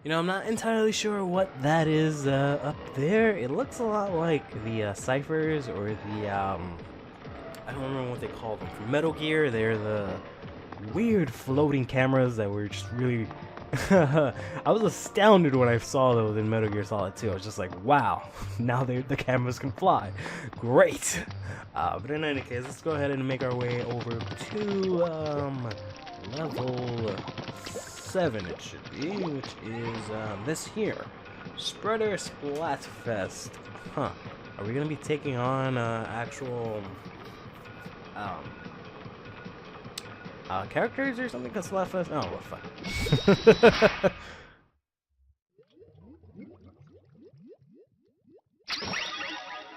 You know, I'm not entirely sure what that is up there. It looks a lot like the ciphers or I don't remember what they call them. From Metal Gear, they're the weird floating cameras that were just really... I was astounded when I saw those in Metal Gear Solid 2. I was just like, wow, now the cameras can fly. Great. But in any case, let's go ahead and make our way over to level 7 it should be, which is this here. Spreader Splatfest. Huh. Are we gonna be taking on actual characters or something? Cause Splatfest. Oh, well, fuck.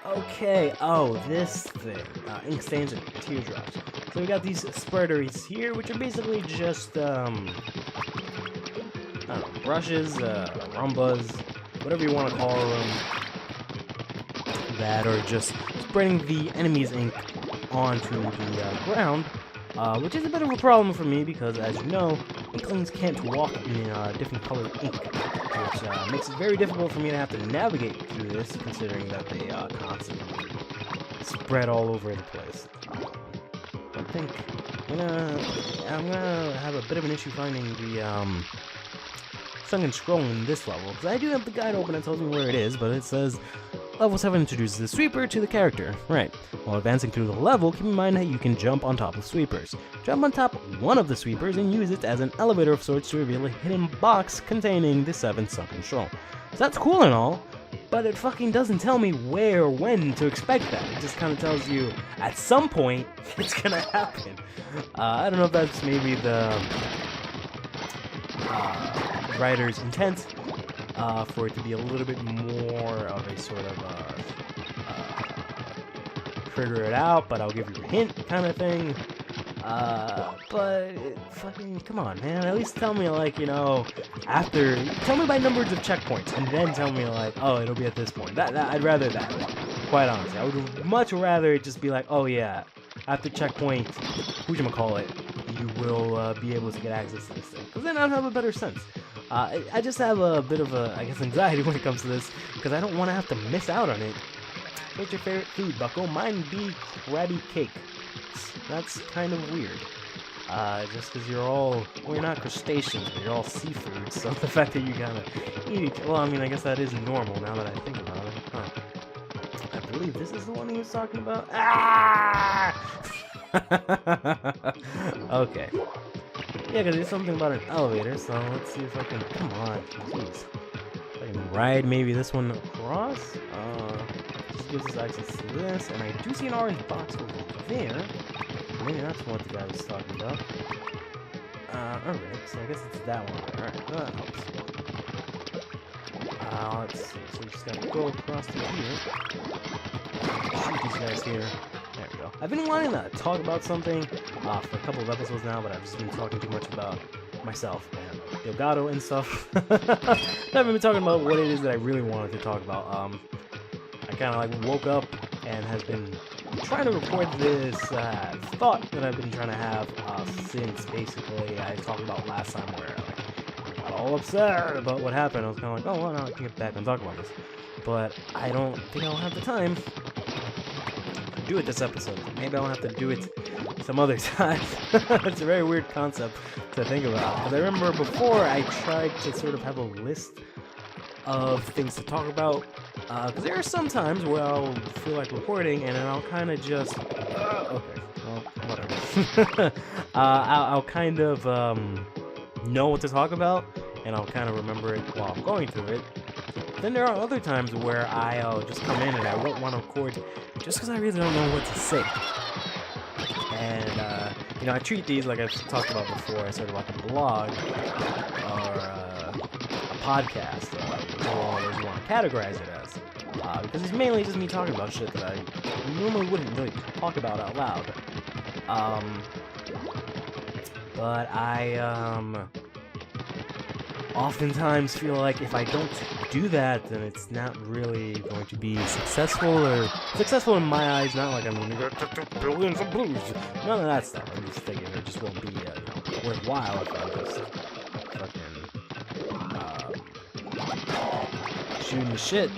Okay. Oh, this thing. Ink stains and teardrops. So we got these spreaders here, which are basically just I don't know, brushes, rumbas, whatever you want to call them, that are just spreading the enemy's ink onto the ground, which is a bit of a problem for me because, as you know, Inklings can't walk in different colored ink, which makes it very difficult for me to have to navigate through this, considering that they constantly spread all over the place. I think I'm gonna have a bit of an issue finding the sunken scroll in this level, because I do have the guide open and tells me where it is, but it says level 7 introduces the sweeper to the character. Right. While advancing through the level, keep in mind that you can jump on top of sweepers. Jump on top of one of the sweepers and use it as an elevator of sorts to reveal a hidden box containing the 7th sunken scroll. So that's cool and all, but it fucking doesn't tell me where or when to expect that. It just kind of tells you at some point it's gonna happen. I don't know if that's maybe the writer's intent for it to be a little bit more of a sort of figure it out, but I'll give you a hint kind of thing. But fucking come on, man. At least tell me, like, you know, tell me by numbers of checkpoints, and then tell me, like, oh, it'll be at this point. I'd rather that. Quite honestly, I would much rather it just be like, oh yeah, after checkpoint, whatchamacallit, you will be able to get access to this thing. Because then I'd have a better sense. I just have a bit of a, I guess, anxiety when it comes to this, because I don't want to have to miss out on it. What's your favorite food, Bucko? Mine be crabby cake. That's kind of weird. Just because well, you're not crustaceans, but you're all seafood, so the fact that you gotta eat each, well, I mean, I guess that is normal now that I think about it. Huh. I believe this is the one he was talking about. Ah! Okay. Yeah, because there's something about an elevator, so let's see if I can, come on, jeez. If I can ride maybe this one across. This gives us access to this, and I do see an orange box over there. Maybe that's what the guy was talking about. Alright, so I guess it's that one. Alright, that helps. Let's see, so we just gotta go across to here. Shoot these guys here. There we go. I've been wanting to talk about something for a couple of episodes now, but I've just been talking too much about myself and Delgado and stuff. I haven't been talking about what it is that I really wanted to talk about. I kind of like woke up and has been trying to record this thought that I've been trying to have since basically I talked about last time where I got all upset about what happened. I was kind of like, oh, well, now I can get back and talk about this. But I don't think I'll have the time to do it this episode. Maybe I'll have to do it some other time. It's a very weird concept to think about. Because I remember before I tried to sort of have a list of things to talk about. Because there are some times where I'll feel like recording and then I'll kind of just... okay, well, whatever. I'll kind of know what to talk about, and I'll kind of remember it while I'm going through it. Then there are other times where I'll just come in and I won't want to record just because I really don't know what to say. And, you know, I treat these like I've talked about before, as sort of like a blog or a podcast, whatever you want to categorize it as. Because it's mainly just me talking about shit that I normally wouldn't really talk about out loud. But I, oftentimes feel like if I don't do that, then it's not really going to be successful, or successful in my eyes, not like I'm going to get billions of blues. None of that stuff. I'm just thinking it just won't be worthwhile if I just fucking shooting the shit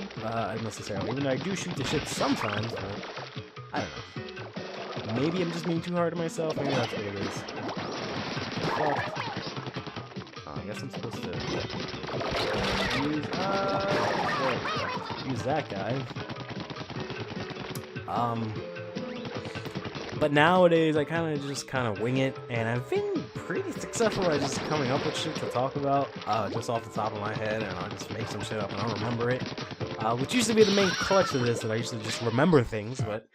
necessarily. Even though I do shoot the shit sometimes, but I don't know. Maybe I'm just being too hard on myself. Maybe that's what it is. Fuck. I guess I'm supposed to use that guy. But nowadays I kind of just wing it, and I've been pretty successful at just coming up with shit to talk about, just off the top of my head, and I'll just make some shit up and I'll remember it. Which used to be the main crux of this, that I used to just remember things, but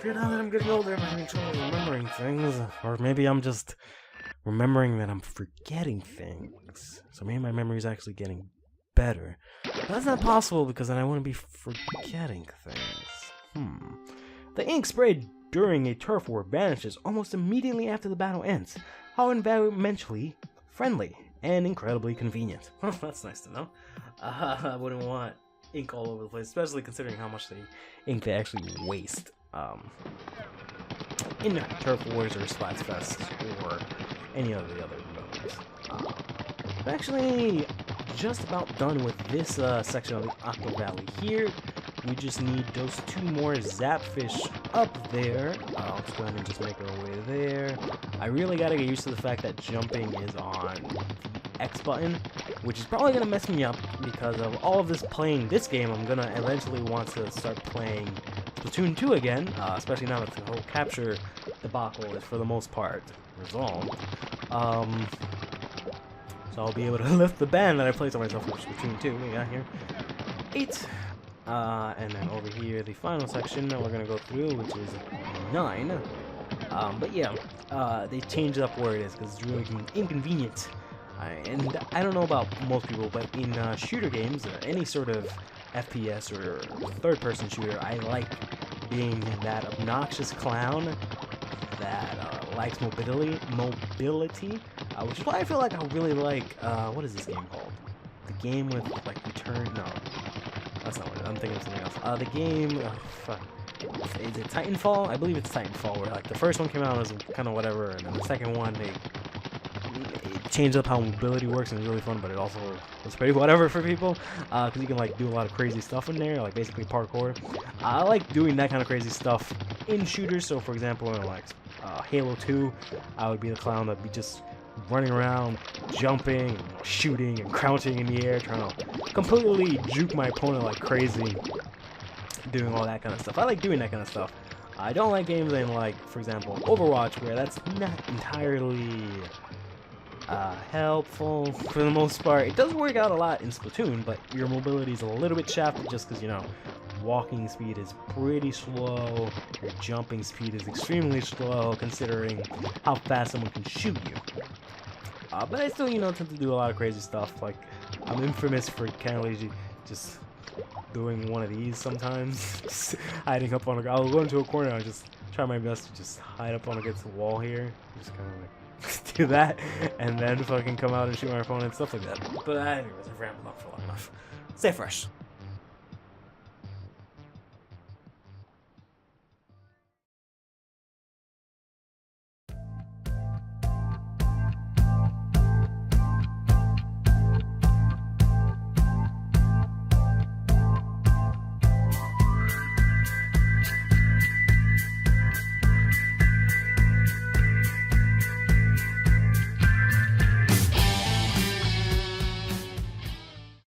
now that I'm getting older, I'm having trouble remembering things, or maybe I'm just remembering that I'm forgetting things. So maybe my memory is actually getting better. But that's not possible because then I wouldn't be forgetting things. The ink sprayed during a turf war vanishes almost immediately after the battle ends. How environmentally friendly and incredibly convenient. That's nice to know. I wouldn't want ink all over the place, especially considering how much ink they actually waste in turf wars or Splatfest or any of the other modes. I'm actually just about done with this section of the Aqua Valley here. We just need those 2 more Zapfish up there. Let's go ahead and just make our way there. I really gotta get used to the fact that jumping is on the X button, which is probably gonna mess me up because of all of this playing this game. I'm gonna eventually want to start playing Splatoon 2 again, especially now that the whole capture debacle is for the most part resolved. So I'll be able to lift the ban that I placed on myself for Splatoon 2. We got here 8. And then over here, the final section that we're gonna go through, which is 9. But yeah, they changed up where it is because it's really inconvenient. And I don't know about most people, but in shooter games, any sort of FPS or third-person shooter, I like being that obnoxious clown that likes mobility, which is why I feel like I really like, what is this game called? The game with, like, return, no. That's not what it is. I'm thinking of something else. The game, is it Titanfall? I believe it's Titanfall, where like the first one came out as kind of whatever, and then the second one it changed up how mobility works, and it's really fun, but it also was pretty whatever for people, because you can like do a lot of crazy stuff in there, like basically parkour. I like doing that kind of crazy stuff in shooters. So for example, in like Halo 2, I would be the clown that'd be just running around, jumping, shooting, and crouching in the air, trying to completely juke my opponent like crazy, doing all that kind of stuff. I like doing that kind of stuff. I don't like games in, like, for example, Overwatch, where that's not entirely helpful for the most part. It does work out a lot in Splatoon, but your mobility is a little bit shafted just because, you know, walking speed is pretty slow, your jumping speed is extremely slow considering how fast someone can shoot you. But I still, you know, tend to do a lot of crazy stuff. Like, I'm infamous for kind of just doing one of these sometimes. Just hiding up on I'll go into a corner and I'll just try my best to just hide up on against the wall here. Just kind of like do that and then fucking come out and shoot my opponent and stuff like that. But anyways, I've rambled on for long enough. Stay fresh.